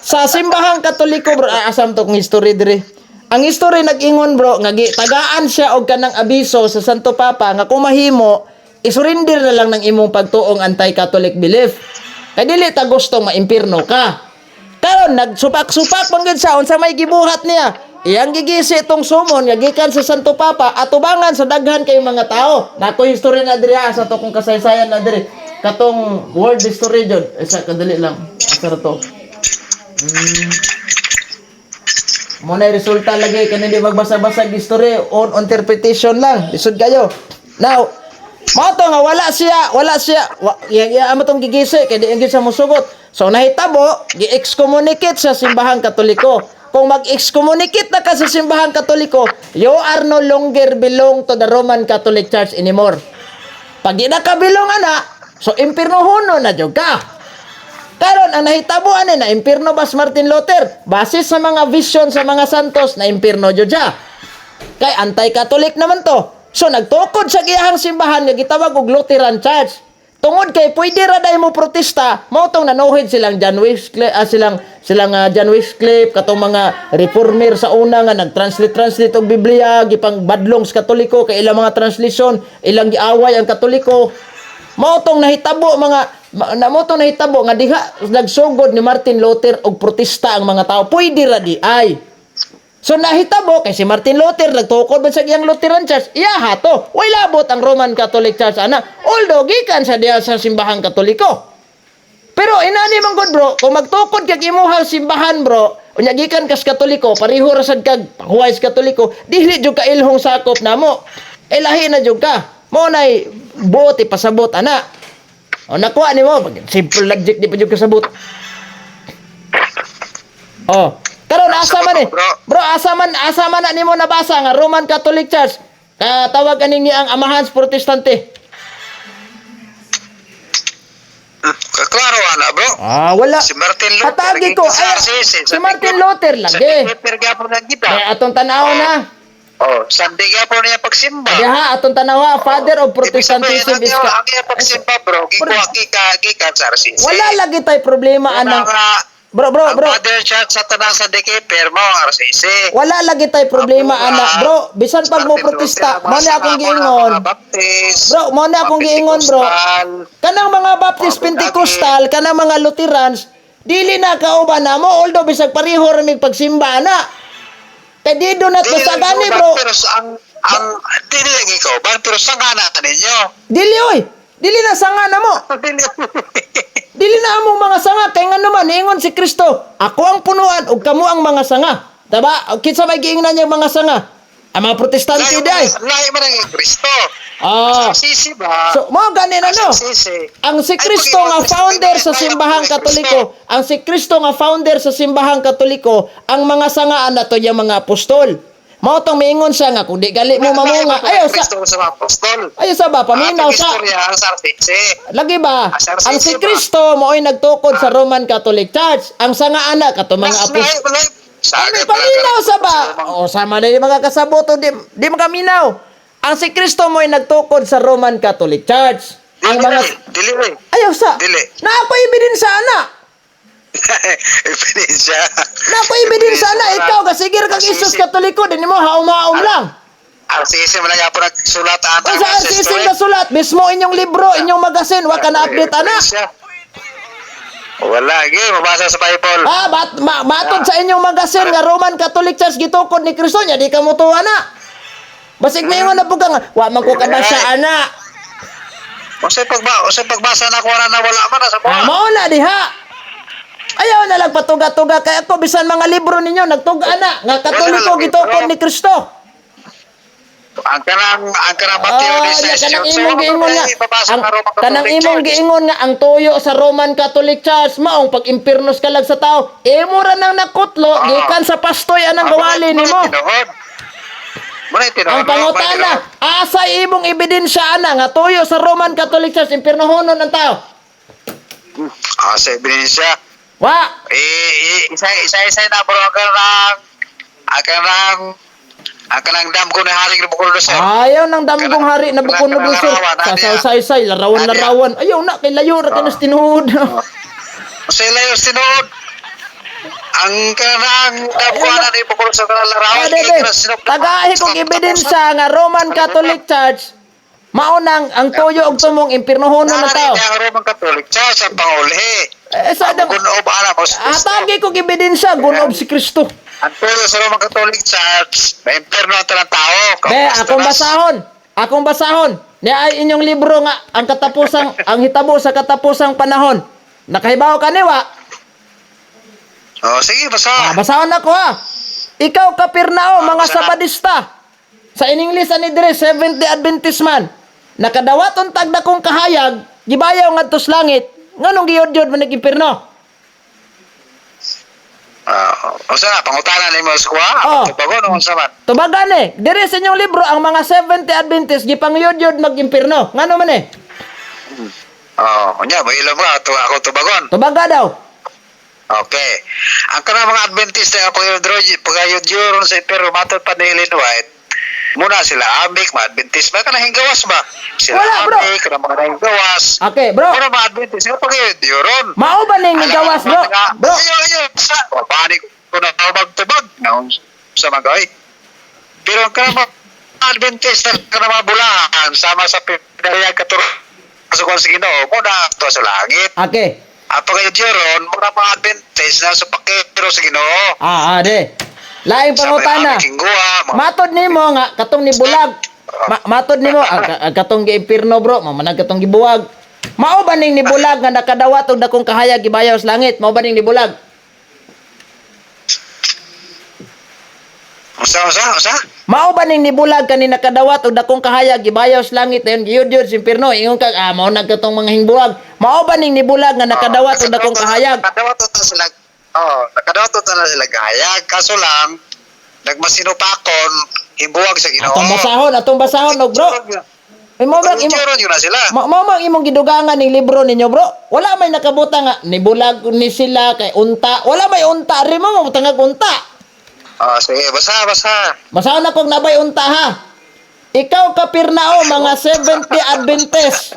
Sa simbahang Katoliko bro, asam to kong history dire. Ang history nag-ingon bro, nga tagaan siya og kanang abiso sa Santo Papa nga kung mahimo, isurrender na lang ng imong pagtuong anti-Catholic belief. Kay dili ta gustong maimpirno ka. Karon nagsupak-supak man gid sa unsa may gibuhat niya. Iyang gigisi itong sumon nga gikan sa Santo Papa atubangan sa daghan kay mga tao. Nako history na diri sa to kung kasaysayan na diri. Katong world history jud. Isa kadali lang. Asa ra to? Muna resulta lagi kanang di magbasa-basa history on interpretation lang. Lisod kayo. Now, mato nga wala siya amo tong gigisi kay di ang sa musugot. So nahitabo, gi-excommunicate sa simbahang Katoliko. Kung mag-excommunicate na ka sa simbahang Katoliko, you are no longer belong to the Roman Catholic Church anymore. Pag di na ka belong ana, so impirno huno na jud ka. Karon ang nahitabuan na impirno bas Martin Luther, base sa mga vision sa mga santos na impirno jud siya. Kay anti-Catholic naman to. So nagtukod sa giyahang simbahan nga gitawag og Lutheran Church. Tungod kay pwede ra day mo protesta, mao tong nanuhid silang John Wycliffe, John Wycliffe katong mga reformer sa una nga nagtranslate og Biblia gipang badlong sa Katoliko kay ilang mga translation, ilang giaway ang Katoliko. Mao tong nahitabo mga Namoto na hitabo nga diha nagsugod ni Martin Luther og protesta ang mga tao. Pwede ra di ay. So nahitabo kay si Martin Luther nagtukod man sa iyang Lutheran Church. Iya hato. Way labot ang Roman Catholic Church ana. Although gikan sa diha sa simbahang Katoliko. Pero inani man gud bro, kung magtukod kag imuhang simbahan bro, unya gikan kas Katoliko, pareho ra sad kag huway sa Katoliko, dili jud ka ilhong sakop namo. Lahi na jud ka. Mo nay buot ipasabot ana. O nakuha ni mo, simple logic di pa jud kasabot. Oh, karon asa man eh. Bro, asa man na nimo nabasa nga Roman Catholic Church. Tawag kaning ni ang Amahans Protestante. Klaro ana bro. Wala. Si Martin Luther. Hatagi ko. Ay, si Martin Luther lagi. Sa Luther gyapon na kita. Ay, atong tanaw na. Oh, Sunday gyapon niya pagsimba. Diha, atong tanaw Father of Protestantism is ka. Ang pagsimba bro, gikan sa RCC. Wala lagi tay problema anang. Bro. Father Church sa tanan sa Dekeper mo RCC. Wala lagi tay problema ana, bro. Bisan pag mo protesta, mo na akong giingon. Bro, mo na akong giingon, bro. Kanang mga Baptist Pentecostal, kanang mga Lutherans, dili na kauban na mo, although bisag pareho ra mig pagsimba na. Kay di do na to sa gani, bro. Pero ang dili lagi ko, pero sanga na ninyo. Dili oy. Dili na sanga na mo. Dili na among mga sanga kay nga naman ingon si Kristo, ako ang punuan ug kamo ang mga sanga. Diba? Kinsa may giingnan niyang mga sanga? Ang mga protestante day. Lahi man ang Kristo. Sisi ba? So mo gani na no. Ang si Kristo nga founder sa simbahang Katoliko, ang si Kristo nga founder sa simbahang Katoliko, ang mga sanga nato niya mga apostol. Mao tong miingon siya nga kung di gali mo mamunga. Ayaw sa apostol. Ayaw sa ba paminaw sa. Lagi ba? Ang si Kristo mo'y nagtukod sa Roman Catholic Church. Ang sanga anak kato mga apostol. Ano paminaw sa ba? O sama na yung mga kasabot di makaminaw. Ang si Kristo mo'y nagtukod sa Roman Catholic Church. Ang mga dili. Ayaw sa. Dili. Na ako ebidensya ana. Ebidensya. Na ako ebidensya ana ikaw kasigir kag Isus Katoliko din mo haum-haum lang. RCC man nga po nagsulat ata. O sa RCC nga sulat mismo inyong libro, inyong magasin wa ka na update ana. Wala, mabasa sa Bible. Matod sa inyong magasin nga Roman Catholic Church gitukod ni Kristo nya di ka mutuwa na. Basig mayon na pugang wa man ko kabasa ana. Usay pagbasa na ko na wala man sa mga. Mao na diha. Ayaw na lang patuga-tuga kay ako bisan mga libro ninyo nagtuga na nga Katoliko gitukod ni Kristo. Ang kanang Mateo 16. Kanang imong giingon nga ang tuyo sa Roman Catholic Church maong pag-impirnos ka lang sa tao. Imo ra nang nakutlo gikan sa pastoy anang gawali nimo. Ang pangutana, asa imong ebidensya ana nga tuyo sa Roman Catholic Church impirnohonon ang tao? Asa ebidensya? Wa. Isa na bro ang kanang dam ko na haring Nabucodonosor sir. Ayaw nang damgong hari na Nabucodonosor. Sasaw-saysay, larawan-larawan. Ayaw na, kay layo ra kanas tinuod. Sa layo tinuod. Ang kanang dam ko na Nabucodonosor kanang larawan. Tagahi kong ebidensya nga Roman Catholic Church maunang ang tuyo og tumong impirnohonon na tao. Ang Roman Catholic Church ang panguli. Sa adam. Gunob ana mo. Atagi kong ebidensya gunob si Kristo. Ang tuyo sa Roman Catholic Church, may impirno ang talang tao. Akong basahon. Ni ay inyong libro nga ang katapusang ang hitabo sa katapusang panahon. Nakahibaw ka niwa? Sige, basa. Basahon ako ha. Ikaw Kapernao, mga Sabadista. Sa in English ani dire Seventh Day Adventist man. Nakadawat untag na kong kahayag, gibayaw ngadto sa langit. Nganong giyod-yod man nag-impirno? Pangutana ni mo sa kuha. Tubagon o sa man? Tubagan dire sa inyong libro, ang mga Seventh Day Adventist, gipangyod-yod mag-impirno. Ngano man Unya, may ilang ba? Ako tubagon. Tubaga daw. Okay. Ang kanang mga Adventist na pagayod-yod sa impirno, matod pa ni Ellen White, muna sila Amik, mga Adventist, mga kanahing gawas ba? Sila Amik, kanang mga kanahing gawas. Okay, bro. Muna mga Adventist, nga pagayod-yod. Mao ba ning gawas, bro? Bro. Ayaw. Panik ko na tubag-tubag. Sa magay. Pero ang kanang mga Adventist, kanang mga bulahan, sama sa pinariyag Pasukan sa Ginoo mo na to sa langit. Okay. Ang pagayod-yoron mo na mga Adventist na sa pakero sa Ginoo. De. Laing pangutana. Matod nimo nga katong ni bulag. Matod nimo katong gi-impierno bro, mamanag katong gibuwag. Mao ba ning nibulag nga nakadawat og dakong kahayag gibayaw sa langit? Mao ba ning nibulag? Usa? Mao ba ning nibulag kani nakadawat og dakong kahayag gibayaw sa langit dayon giyud sa impierno ingon ka mao na katong mga hingbuwag. Mao ba ning nibulag nga nakadawat og dakong kahayag? Nakadawat to sila. Nakadawat to na sila kahayag kaso lang nagmasinupakon himbuwag sa Ginoo. Atong basahon og bro. Ay mo bang yun na sila. Mo bang imong gidugangan ning libro ninyo bro? Wala may nakabuta nga nibulag ni sila kay unta. Wala may unta ri mo tangag unta. Sige, basa. Basahon na kog nabay unta ha. Ikaw Kapirnao mga Seventh-day Adventist.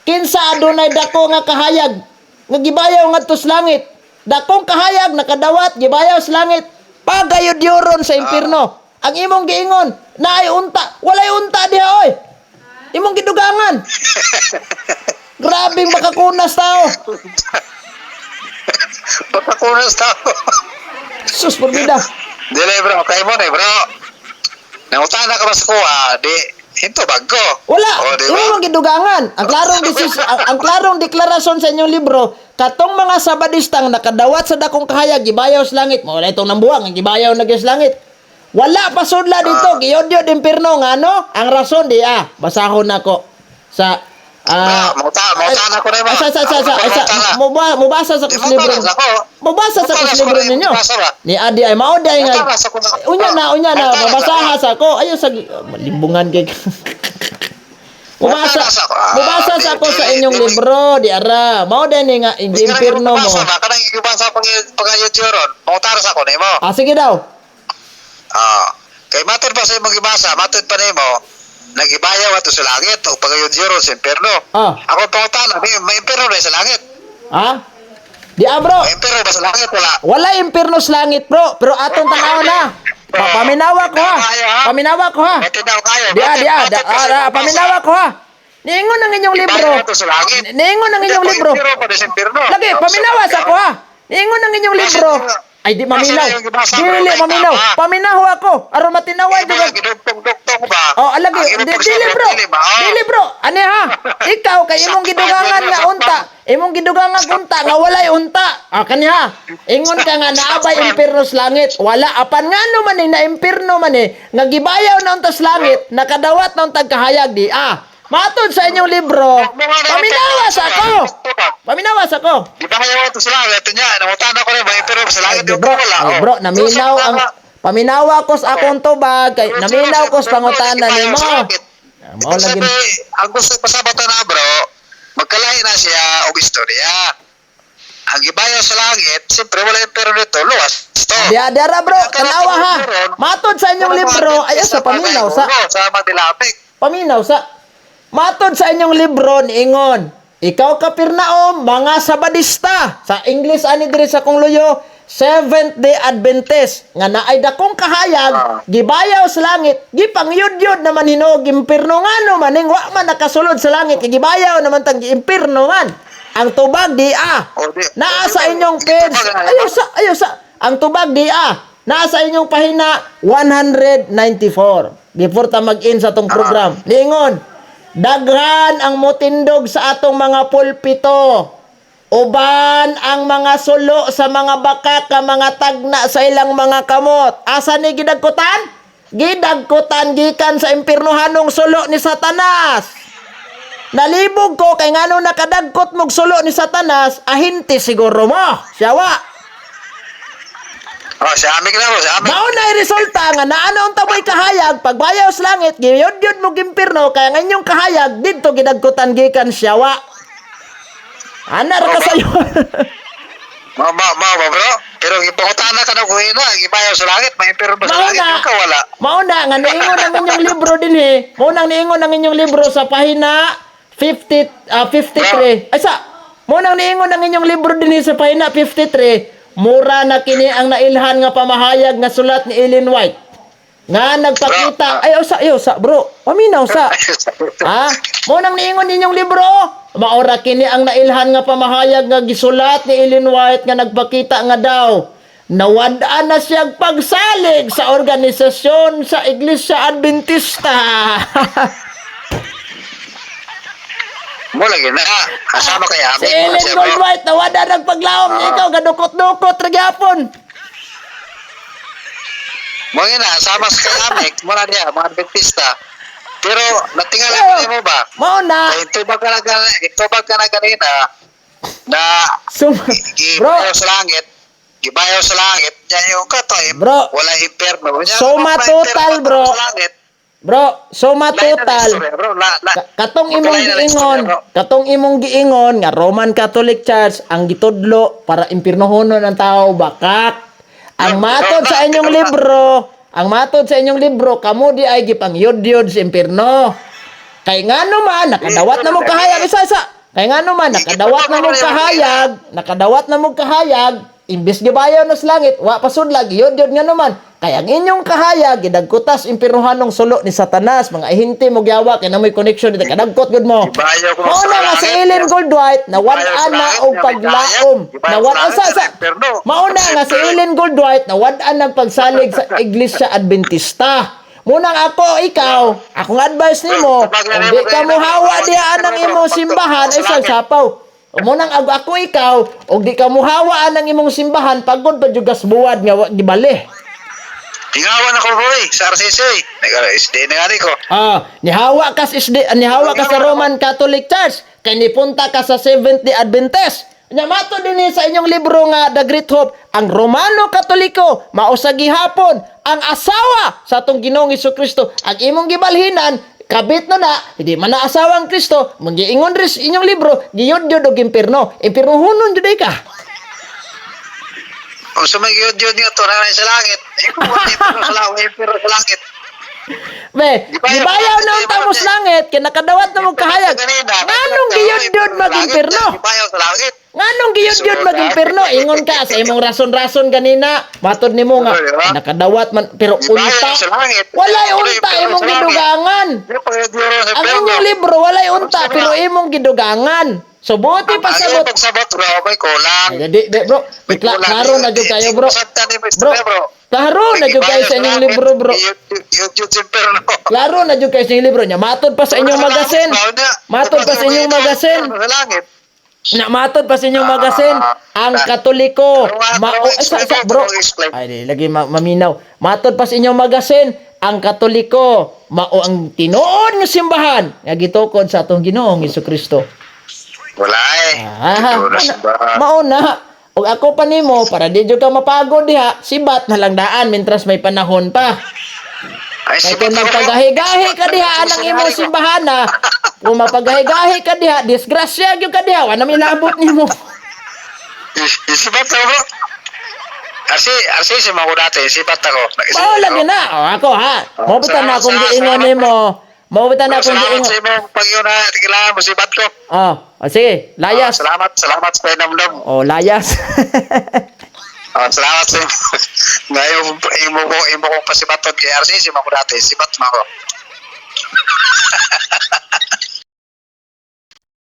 Kinsa adunay dako nga kahayag nga gibayaw ngadto sa langit. Dakong kahayag nakadawat gibayaw sa langit. Pagayod-yoron sa impierno. Ang imong giingon naay unta. Walay unta diha oy. Imong gidugangan. Grabing makakunas tao. Makakunas tao. Sus porbida. Dili bro, kay mo ni bro. Nangutana ka ba sa kuha, di hinto bago. Wala. Imong gidugangan. Ang klarong deklarasyon sa inyong libro, katong mga Sabadistang nakadawat sa dakong kahayag gibayaw sa langit. Mo wala itong nambuwang gibayaw na sa langit. Wala pa sudla dito, giyod-yod impierno nga no? Ang rason di basahon nako sa mutana ko na ba? Mubasa sa libro. Mubasa sa libro ninyo. Ni Adi ay mao di ay nga. Unya na mabasaha sa ko. Ayo sa limbungan kay. Mubasa sa ko sa inyong libro di ara. Mao di ni nga impierno mo. Kanang gibasa pagayod-yoron. Mutara sa ko nimo. Sige daw. Kay matod pa sa imong gibasa, matod pa nimo, nagibayaw ato sa langit o pagayod-yoron sa impierno. Ako pangutana, may impierno na sa langit. Di bro. May impierno ba sa langit wala? Wala impierno sa langit bro, pero atong tanaw na. Paminawa ko ha. Matinaw kayo. Paminawa ko ha. Niingon ang inyong libro. Niingon ang inyong libro. Lagi, paminawa sa ko ha. Niingon ang inyong libro. Ay di maminaw. Dili maminaw. Paminaw ako. Aron matinaway duga. Gidugtong ba? Alagi. Dili bro. Ani ha? Ikaw kay imong gidugangan nga unta. Imong gidugangan unta nga walay unta. Kanya. Ingon ka nga naabay impierno sa langit. Wala apan ngano man na impierno man nga gibayaw na unta sa langit, nakadawat na untag kahayag di. Matod sa inyong libro, paminawas ako. Di ba kayo ito sa langit? Ito niya, namutana ko rin, may impero sa langit yung wala. Bro, naminaw ang, paminawa ko sa akong tubag, kay naminaw ko sa pangutana ni mo. Sabi, ang gusto pa sa bata na bro, magkalahi na siya o istorya. Ang ibayaw sa langit, siyempre wala impero nito, luwas. Diara bro, tanawa ha. Matod sa inyong libro, ayo sa paminaw sa. Sa magdilapik. Paminaw sa. Matod sa inyong libro niingon, ikaw Kapirnaom, mga Sabadista. Sa English ani diri sa kong luyo, Seventh-day Adventist. Nga naay dakong kahayag, gibayaw sa langit, gipangyud-yud naman hinog impierno ngano maning wa man nakasulod sa langit, gibayaw naman tag impierno man. Ang tubag di naa sa inyong page. Ayo sa. Ang tubag di naa sa inyong pahina 194. Before ta mag-in sa tong program. Niingon, daghan ang motindog sa atong mga pulpito. Uban ang mga sulo sa mga baka ka mga tagna sa ilang mga kamot. Asa ni gidagkutan? Gidagkutan gikan sa impiernohanong sulo ni Satanas. Nalibog ko kay ngano nakadagkot mog sulo ni Satanas, ahinti siguro mo. Siyawa. Sa amin ka na, sa amin. Mao na resulta nga naano ang taboy kahayag pagbayaw sa langit giyod-yod mo impierno kaya nga inyong kahayag didto gidagkutan gikan siyawa. Anar ka sayo. Mao bro. Pero gipangutana ka na ko ina, gibayaw sa langit, may impierno ba sa langit ka wala. Mao na nga niingon ang inyong libro dinhi. Mao nang niingon ang inyong libro sa pahina 53. Ay sa. Mao nang niingon ang inyong libro dinhi sa pahina 53. Mura na kini ang nailhan nga pamahayag nga sulat ni Ellen White. nga nagpakita ay usa bro. Paminaw sa. Ha? Mo nang niingon ninyong libro. Maora kini ang nailhan nga pamahayag nga gisulat ni Ellen White nga nagpakita nga daw nawad-an na siyang pagsalig sa organisasyon sa Iglesia Adventista. Mo lagi na. Kasama kay Si Amek. Ellen Goldwhite nawad-an nagpaglaom niya ikaw gadukot-dukot ra gyapon. Mo na sama sa kay Amek, mo na niya mga Adventista. Pero natingala ko mo ba? Mao na. Itubag ka na kanina na So, bro, gibayaw sa langit. Gibayaw sa langit. Yan yung katoy. Bro. Wala imperno. Yan, Suma wala total, imperno bro. sa langit. bro, suma Lain na total. istorya, bro. Katong imong Lain na giingon, istorya, bro. katong imong giingon nga Roman Catholic Church ang gitudlo para impirnohonon ang tao bakak. Ang matod sa inyong libro, kamo di ay gipangyod-yod sa impirno. Kay ngano man nakadawat na mo kahayag isa-isa. Kay ngano man nakadawat na mo kahayag, imbis gibayaw na sa langit, wa pasudlag yod-yod nga naman. Kaya ang inyong kahayag gidagkutas impirnohanong sulo ni Satanas, mga ihinti mo giyawa kay namoy connection dito kadagkot gud mo. Gibayaw ko Mao na nga si Ellen Goldwhite nawad-an na og paglaom. Nawad-an sa Mao na nga si Ellen Goldwhite nawad-an ng pagsalig sa Iglesia Adventista. Munang ikaw, akong advice nimo, kung di ka mo hawa diha ang imong simbahan ay sasapaw. Munang ikaw, og di ka mo hawa ang imong simbahan pagod pa jugas buwad nga gibali. Tingawan ako, boy, sa RCC. Nag-SD na nga ko. Nihawa ka sa Roman Catholic Church, kay nipunta ka sa Seventh-day Adventist. Mato din sa inyong libro nga The Great Hope, ang Romano Katoliko, mao sa gihapon, ang asawa sa atong Ginoong Hesukristo, ang imong gibalhinan, kabit na hindi man na asawa ang Kristo, mangiingon rin inyong libro, giyod-yod og impirno. Impirno hunon jud ka. O sa mga yun nga to, na sa langit. Pero sa langit. Gibayaw na ang tamos langit, kaya nakadawat na mong kahayag. Nganong giyod-yod mag-impirno? Gibayaw sa langit. Nganong giyod-yod mag-impirno? Ingon ka sa imong rason-rason ganina. Matod nimo nga, nakadawat man, pero unta. Walay unta imong gidugangan. Ang inyong libro, walay unta, pero imong gidugangan. So, buti pa sabot. Pagsabot, bro, may kulang. Bro, klaro na dyan kayo, bro. Klaro na dyan kayo sa inyong libro, bro. Klaro na dyan kayo sa inyong libro niya. Matod pa sa inyong magasin. Matod pa sa inyong magasin. Matod pa sa inyong magasin. Ang Katoliko. Bro. Ay, lagi maminaw. Matod pa sa inyong magasin. Ang Katoliko. Ang tinuod ng simbahan. Nga gitukod sa atong Ginoong Hesukristo. Wala eh. Mauna. O ako pa nimo, para di ka mapagod diha, sibat na lang daan mintras may panahon pa. Kaya kung magpagahi-gahi ka diha anang imong simbahana, kung mapagahi-gahi ka diha, disgrasya gyud ka diha, wala milabot nimo. Sibat ako. Arsi si mga dati, sibat ako. Mao lagi na. O ako ha. Mabutan na akong giingon nimo. Mabutan na akong giingon. Salamat sa imong pag-iuna, kailangan mo sibat ko. Sige, layas. Salamat sa pinamdam. Layas. Salamat sa inyo. Ngayon, imo kong pasibaton kay RC, si Mako dati. Sibat mo ako.